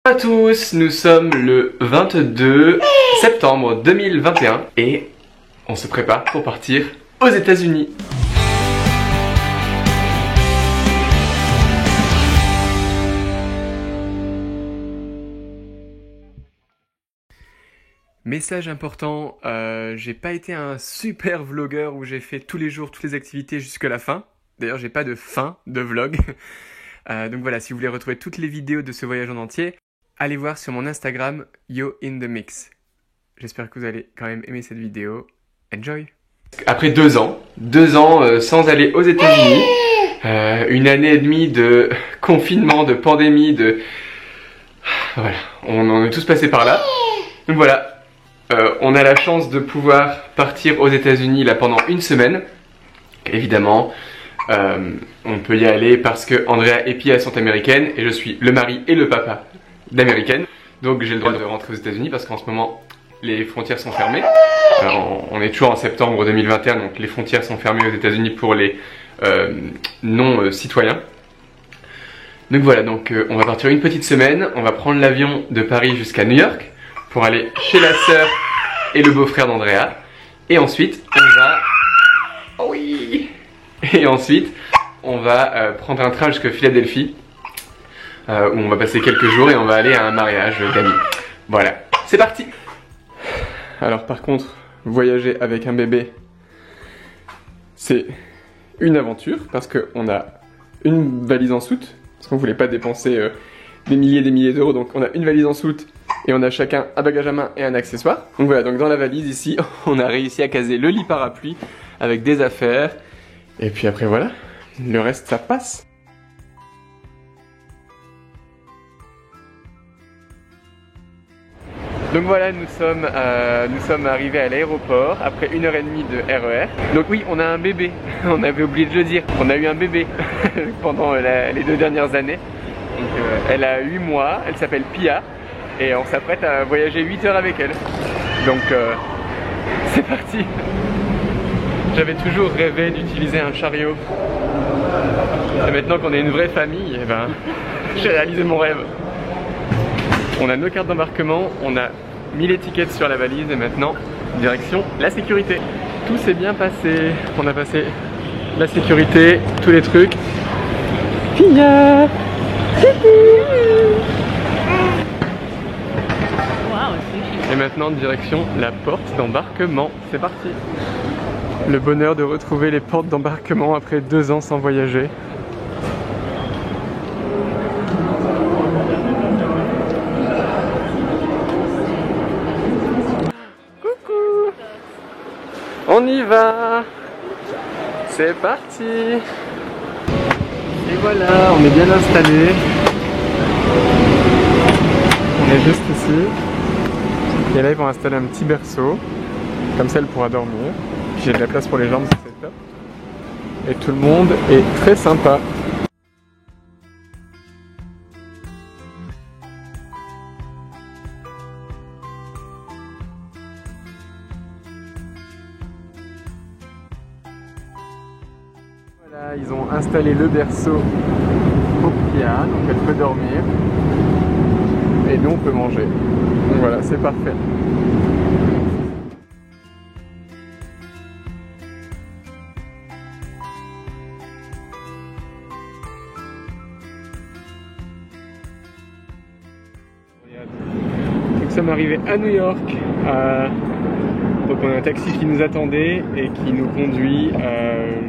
Bonjour à tous, nous sommes le 22 septembre 2021 et on se prépare pour partir aux États-Unis. Message important, j'ai pas été un super vlogueur où j'ai fait tous les jours toutes les activités jusqu'à la fin. D'ailleurs, j'ai pas de fin de vlog. Donc voilà, si vous voulez retrouver toutes les vidéos de ce voyage en entier, allez voir sur mon Instagram Yo in the Mix. J'espère que vous allez quand même aimer cette vidéo. Enjoy! Après 2 ans sans aller aux États-Unis, une année et demie de confinement, de pandémie, voilà, on en est tous passés par là. Donc voilà. On a la chance de pouvoir partir aux États-Unis là pendant une semaine. Évidemment, on peut y aller parce que Andrea et Pia sont américaines et je suis le mari et le papa d'américaines. Donc j'ai le droit de rentrer aux États-Unis parce qu'en ce moment les frontières sont fermées. On est toujours en septembre 2021, donc les frontières sont fermées aux États-Unis pour les non-citoyens. Donc voilà, on va partir une petite semaine. On va prendre l'avion de Paris jusqu'à New York pour aller chez la sœur et le beau-frère d'Andrea. Et ensuite, on va... Oh oui! Et ensuite, on va prendre un train jusqu'à Philadelphie, où on va passer quelques jours et on va aller à un mariage d'amis. Voilà, c'est parti! Alors par contre, voyager avec un bébé, c'est une aventure, parce qu'on a une valise en soute, parce qu'on voulait pas dépenser des milliers d'euros, donc on a une valise en soute, et on a chacun un bagage à main et un accessoire. Donc voilà, donc dans la valise ici, on a réussi à caser le lit parapluie avec des affaires. Et puis après voilà, le reste ça passe. Donc voilà, nous sommes arrivés à l'aéroport après 1h30 de RER. Donc oui, on a un bébé, on avait oublié de le dire. On a eu un bébé pendant les 2 dernières années. Donc elle a 8 mois, elle s'appelle Pia. Et on s'apprête à voyager 8 heures avec elle. Donc c'est parti. J'avais toujours rêvé d'utiliser un chariot. Et maintenant qu'on est une vraie famille, j'ai réalisé mon rêve. On a nos cartes d'embarquement, on a mis les tickets sur la valise et maintenant, direction la sécurité. Tout s'est bien passé. On a passé la sécurité, tous les trucs. Pia! Et maintenant, direction la porte d'embarquement. C'est parti. Le bonheur de retrouver les portes d'embarquement après 2 ans sans voyager. Coucou! On y va! C'est parti! Et voilà, on est bien installé. On est juste ici. Et là ils vont installer un petit berceau, comme ça elle pourra dormir. J'ai de la place pour les jambes, c'est top. Et tout le monde est très sympa. Voilà, ils ont installé le berceau pour Pia, donc elle peut dormir. Et nous on peut manger. Donc voilà, c'est parfait. Nous sommes arrivés à New York. Donc on a un taxi qui nous attendait et qui nous conduit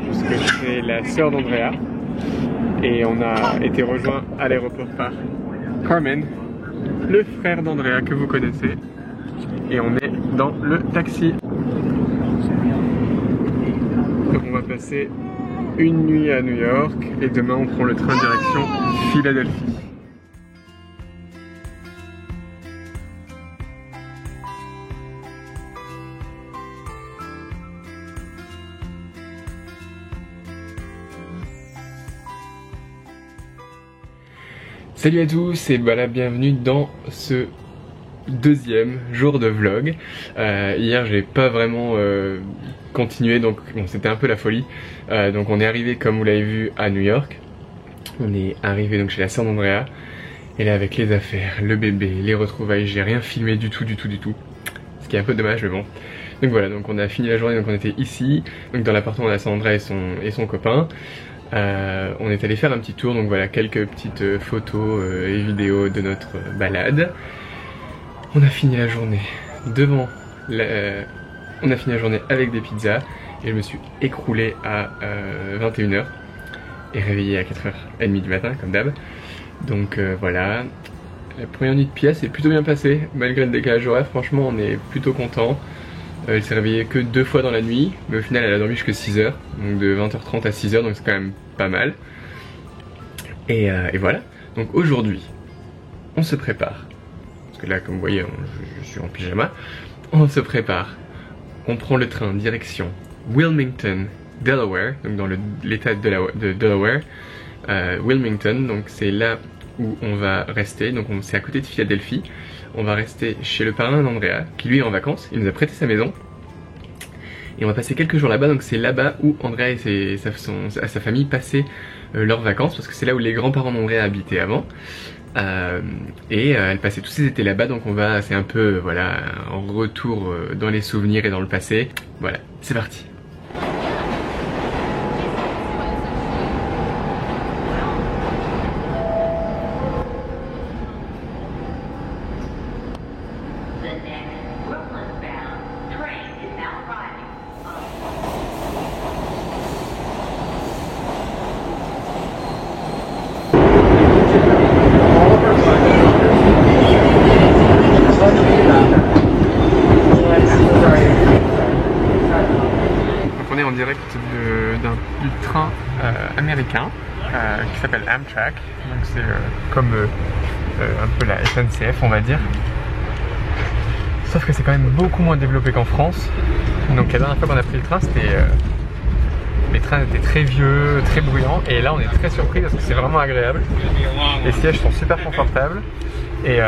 jusque chez la sœur d'Andrea. Et on a été rejoint à l'aéroport par Carmen, le frère d'Andrea que vous connaissez. Et on est dans le taxi. Donc on va passer une nuit à New York et demain on prend le train direction Philadelphie. Salut à tous et voilà, bienvenue dans ce 2e jour de vlog. Hier j'ai pas vraiment continué, donc bon, c'était un peu la folie. Donc on est arrivé, comme vous l'avez vu, à New York. On est arrivé donc chez la sœur d'Andrea Et là avec les affaires, le bébé, les retrouvailles, j'ai rien filmé du tout. Ce qui est un peu dommage mais bon. Donc voilà, donc on a fini la journée, donc on était ici, donc dans l'appartement de Sandra et son copain. On est allé faire un petit tour, donc voilà, quelques petites photos et vidéos de notre balade. On a fini la journée on a fini la journée avec des pizzas et je me suis écroulé à 21h et réveillé à 4h30 du matin comme d'hab. Donc voilà, la première nuit de Pia s'est plutôt bien passée malgré le décalage horaire, franchement on est plutôt content. Elle s'est réveillée que 2 fois dans la nuit, mais au final elle a dormi jusqu'à 6h, donc de 20h30 à 6h, donc c'est quand même pas mal. Et voilà, donc aujourd'hui on se prépare, parce que là comme vous voyez je suis en pyjama, on se prépare, on prend le train direction Wilmington, Delaware, donc dans l'état de Delaware, Wilmington, donc c'est là où on va rester, donc c'est à côté de Philadelphie. On va rester chez le parrain d'Andrea, qui lui est en vacances, il nous a prêté sa maison. Et on va passer quelques jours là-bas, donc c'est là-bas où Andrea et sa famille passaient leurs vacances, parce que c'est là où les grands-parents d'Andrea habitaient avant. Elle passait tous ses étés là-bas, donc c'est un peu, voilà, un retour dans les souvenirs et dans le passé. Voilà, c'est parti. En direct du train américain qui s'appelle Amtrak, donc c'est comme un peu la SNCF on va dire, sauf que c'est quand même beaucoup moins développé qu'en France. Donc la dernière fois qu'on a pris le train, les trains étaient très vieux, très bruyants, et là on est très surpris parce que c'est vraiment agréable. Les sièges sont super confortables et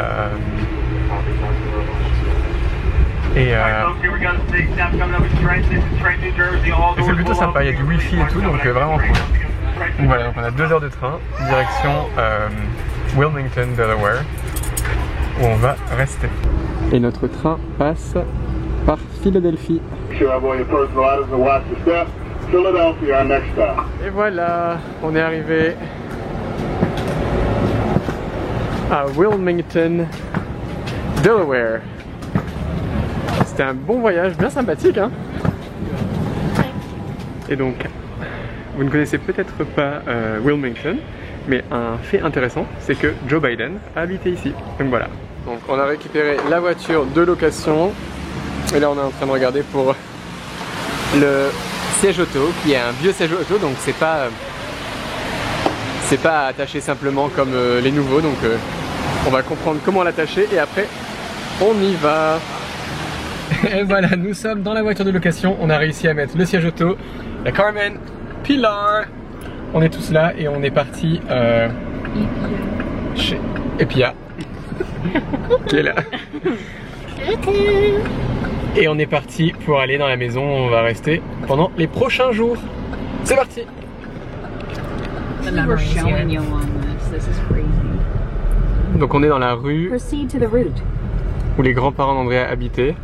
c'est plutôt sympa, il y a du wifi et tout, donc vraiment cool. Donc voilà, donc on a 2 heures de train, direction Wilmington, Delaware, où on va rester. Et notre train passe par Philadelphie. Et voilà, on est arrivé à Wilmington, Delaware. C'était un bon voyage, bien sympathique hein. Et donc, vous ne connaissez peut-être pas Wilmington, mais un fait intéressant, c'est que Joe Biden a habité ici. Donc voilà. Donc on a récupéré la voiture de location, et là on est en train de regarder pour le siège auto, qui est un vieux siège auto, donc c'est pas attaché simplement comme les nouveaux, donc on va comprendre comment l'attacher et après on y va. Et voilà, nous sommes dans la voiture de location, on a réussi à mettre le siège auto, la Carmen, Pilar, on est tous là et on est parti chez Epia, qui est là. Et on est parti pour aller dans la maison où on va rester pendant les prochains jours. C'est parti. Donc on est dans la rue où les grands-parents d'Andrea habitaient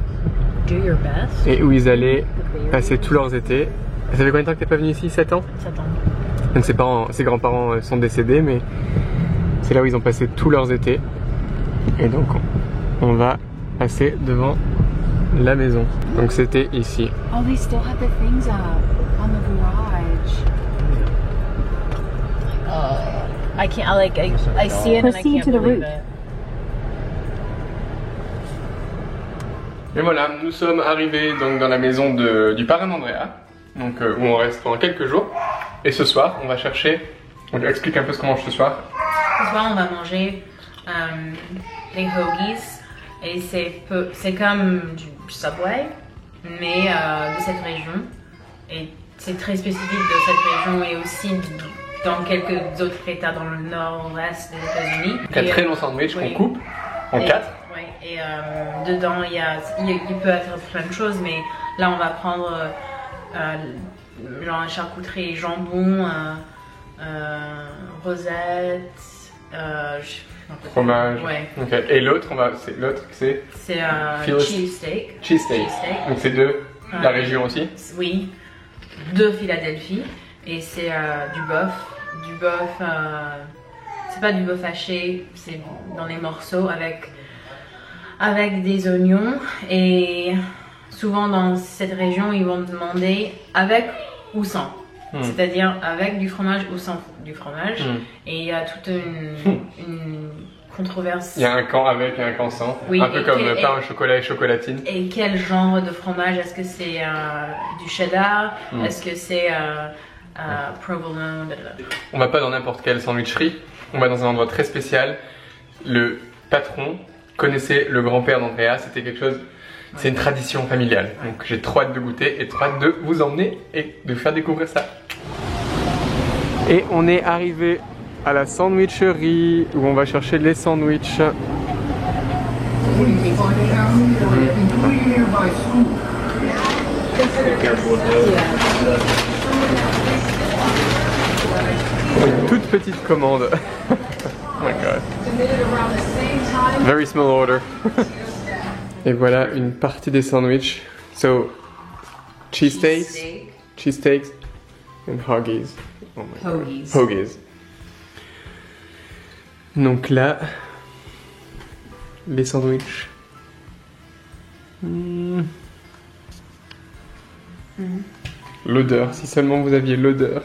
et où ils allaient passer tous leurs étés. Ça fait combien de temps que t'es pas venu ici? 7 ans? 7 ans. Donc ses grands-parents sont décédés, mais c'est là où ils ont passé tous leurs étés. Et donc on va passer devant la maison. Donc c'était ici. Oh, they still have the things up on the garage. I can't. I see it and I can't believe it. Et voilà, nous sommes arrivés donc dans la maison du parrain d'Andrea, donc où on reste pendant quelques jours. Et ce soir, on va chercher. On lui explique un peu ce qu'on mange ce soir. Ce soir, on va manger des hoagies. Et c'est comme du Subway, mais de cette région. Et c'est très spécifique de cette région et aussi dans quelques autres états dans le nord-ouest des États-Unis. Un très long sandwich qu'on coupe en 4. Oui, et dedans il peut être plein de choses, mais là on va prendre genre charcuterie, jambon, rosette, Fromage. Ouais. Ok. Et l'autre, c'est C'est Phyllis- cheesesteak. cheesesteak. Cheesesteak. Donc c'est de la région aussi. Oui, de Philadelphie. Et c'est du bœuf. Du bœuf, c'est pas du bœuf haché, c'est dans les morceaux avec des oignons. Et souvent dans cette région, ils vont demander avec ou sans. C'est-à-dire avec du fromage ou sans du fromage. Et il y a toute une controverse. Il y a un camp avec et un camp sans. Oui, un peu comme pain au chocolat et chocolatine. Et quel genre de fromage? Est-ce que c'est du cheddar? Est-ce que c'est provolone? On va pas dans n'importe quelle sandwicherie, on va dans un endroit très spécial. Le patron connaissait le grand-père d'Andrea, c'était quelque chose, c'est une tradition familiale. Donc j'ai trop hâte de goûter et trop hâte de vous emmener et de faire découvrir ça. Et on est arrivé à la sandwicherie où on va chercher les sandwichs. Une toute petite commande. Oh my god. Very small order. Et voilà une partie des sandwichs. So, cheesesteaks and hoggies. Oh my god. Hoagies. Donc là, les sandwichs. L'odeur, si seulement vous aviez l'odeur.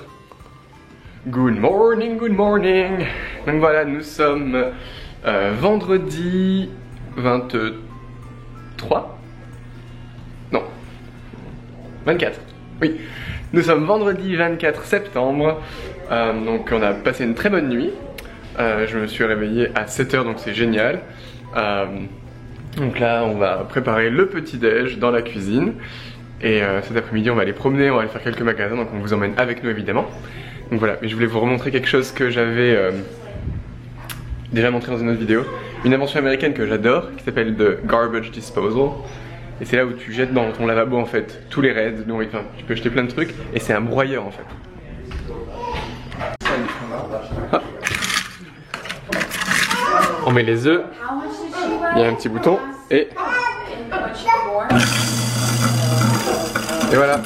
Good morning, good morning. Donc voilà, nous sommes vendredi 23. Non, 24. Oui, nous sommes vendredi 24 septembre. Donc on a passé une très bonne nuit. Je me suis réveillé à 7h, donc c'est génial. Donc là, on va préparer le petit-déj dans la cuisine. Et cet après-midi, on va aller promener, on va aller faire quelques magasins, donc on vous emmène avec nous évidemment. Donc voilà, mais je voulais vous remontrer quelque chose que j'avais déjà montré dans une autre vidéo. Une invention américaine que j'adore, qui s'appelle The Garbage Disposal. Et c'est là où tu jettes dans ton lavabo en fait tous les restes, donc enfin, tu peux jeter plein de trucs, et c'est un broyeur en fait. Ah. On met les œufs, il y a un petit bouton, et voilà.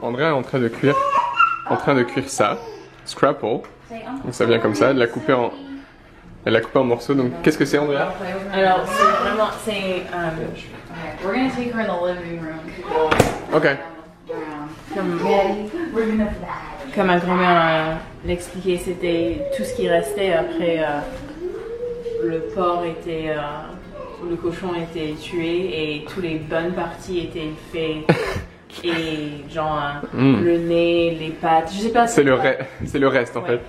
Andrea est en train de cuire ça, scrapple. Donc ça vient comme ça, elle l'a coupé en morceaux. Donc qu'est-ce que c'est, Andrea? Alors c'est vraiment, we're gonna take her in the living room. Ok. Comme ma grand-mère l'expliquait, c'était tout ce qui restait après le porc était, le cochon était tué et toutes les bonnes parties étaient faites. Et genre le nez, les pattes, je sais pas. C'est le reste en fait.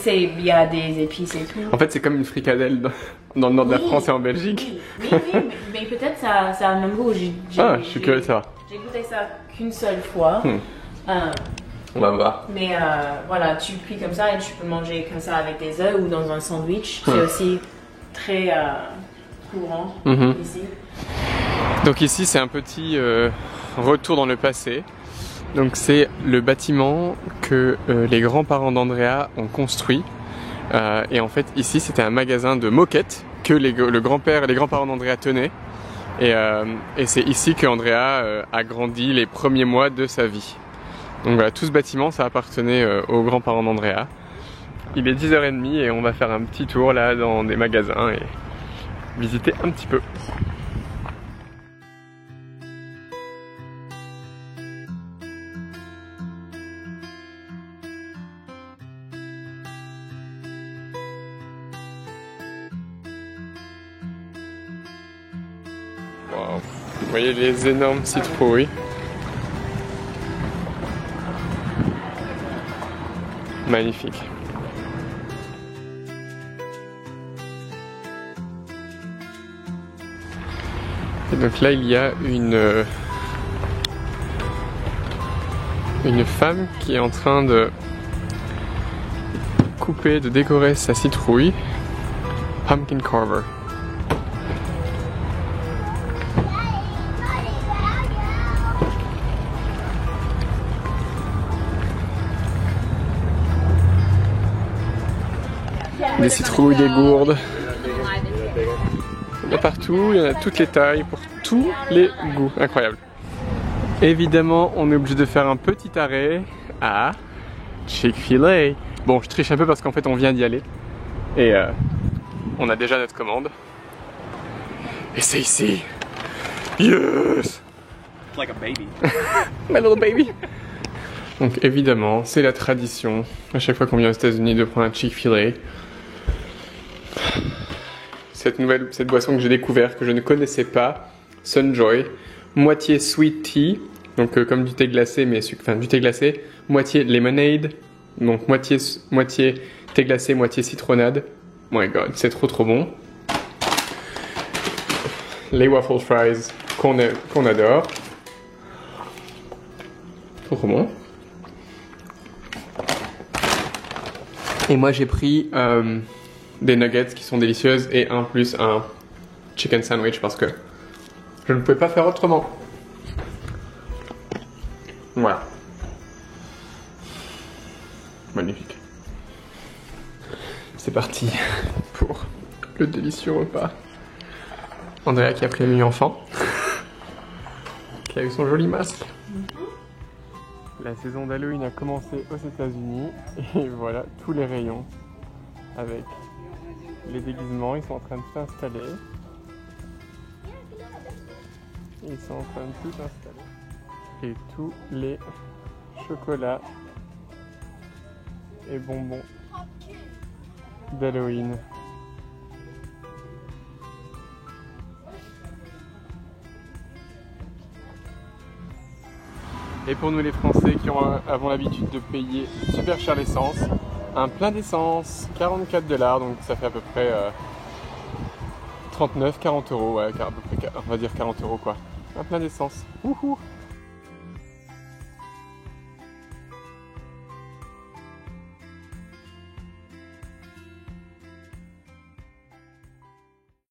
Et il y a des épices et tout. En fait, c'est comme une fricadelle dans le nord de la France et en Belgique. Oui, mais peut-être ça a un même goût. Je suis curieux de savoir. J'ai goûté ça qu'une seule fois. On va voir. Mais voilà, tu cuis comme ça et tu peux manger comme ça avec des œufs ou dans un sandwich. C'est aussi très courant ici. Donc ici, c'est un petit retour dans le passé. Donc c'est le bâtiment que les grands-parents d'Andrea ont construit. Et en fait, ici, c'était un magasin de moquettes que le grand-père et les grands-parents d'Andrea tenaient. Et c'est ici que Andrea a grandi les premiers mois de sa vie. Donc voilà, tout ce bâtiment, ça appartenait aux grands-parents d'Andrea. Il est 10h30 et on va faire un petit tour là dans des magasins et visiter un petit peu. Wow. Vous voyez les énormes citrouilles. Magnifique. Et donc là, il y a une femme qui est en train de couper, de décorer sa citrouille. Pumpkin carver. des citrouilles, des gourdes. Il y en a partout, il y en a toutes les tailles, pour tous les goûts. Incroyable. Évidemment, on est obligé de faire un petit arrêt à Chick-fil-A. Bon, je triche un peu parce qu'en fait on vient d'y aller. Et on a déjà notre commande. Et c'est ici. Yes! Like a baby. My little baby. Donc évidemment, c'est la tradition à chaque fois qu'on vient aux États-Unis de prendre un Chick-fil-A. Cette boisson que j'ai découverte, que je ne connaissais pas, Sunjoy, moitié sweet tea, donc comme du thé glacé, mais du thé glacé, moitié lemonade, donc moitié thé glacé, moitié citronnade. Oh my god, c'est trop bon. Les waffle fries qu'on adore. Trop bon. Et moi j'ai pris des nuggets qui sont délicieuses et un chicken sandwich parce que je ne pouvais pas faire autrement. Voilà. Magnifique. C'est parti pour le délicieux repas. Andrea qui a pris la nuit enfant, qui a eu son joli masque. La saison d'Halloween a commencé aux États-Unis et voilà tous les rayons avec les déguisements. Ils sont en train de s'installer. Ils sont en train de tout installer. Et tous les chocolats et bonbons d'Halloween. Et pour nous les Français qui avons l'habitude de payer super cher l'essence, un plein d'essence, 44 $, donc ça fait à peu près 39, 40 euros, ouais, à peu près, on va dire 40 euros quoi. Un plein d'essence. Wouhou!